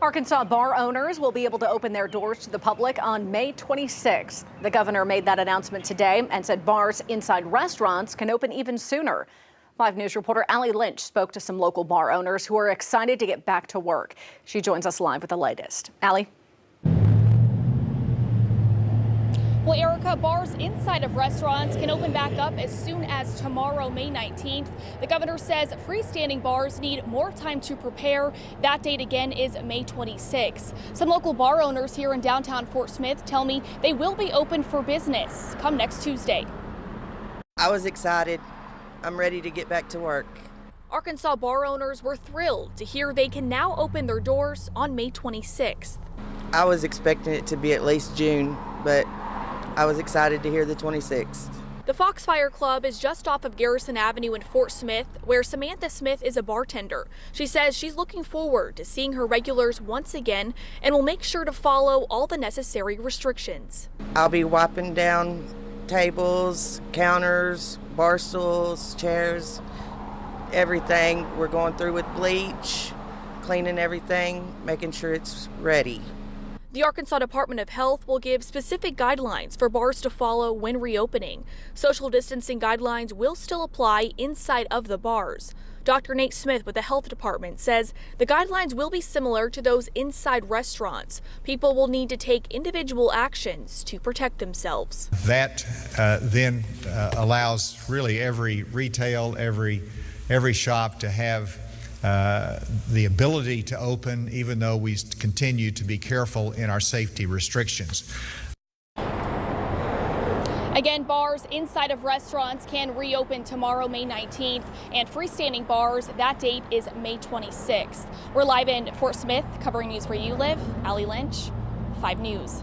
Arkansas bar owners will be able to open their doors to the public on May 26th. The governor made that announcement today and said bars inside restaurants can open even sooner. 5 News reporter Allie Lynch spoke to some local bar owners who are excited to get back to work. She joins us live with the latest. Allie? Well, Erica, bars inside of restaurants can open back up as soon as tomorrow, May 19th. The governor says freestanding bars need more time to prepare. That date again is May 26th. Some local bar owners here in downtown Fort Smith tell me they will be open for business come next Tuesday. I was excited. I'm ready to get back to work. Arkansas bar owners were thrilled to hear they can now open their doors on May 26th. I was expecting it to be at least June, but I was excited to hear the 26th. The Foxfire Club is just off of Garrison Avenue in Fort Smith, where Samantha Smith is a bartender. She says she's looking forward to seeing her regulars once again and will make sure to follow all the necessary restrictions. I'll be wiping down tables, counters, bar stools, chairs, everything. We're going through with bleach, cleaning everything, making sure it's ready. The Arkansas Department of Health will give specific guidelines for bars to follow when reopening. Social distancing guidelines will still apply inside of the bars. Dr. Nate Smith with the Health Department says the guidelines will be similar to those inside restaurants. People will need to take individual actions to protect themselves. That then allows really every retail, every shop to have the ability to open, even though we continue to be careful in our safety restrictions. Again, bars inside of restaurants can reopen tomorrow, May 19th, and freestanding bars, that date is May 26th. We're live in Fort Smith, covering news where you live. Allie Lynch, 5 News.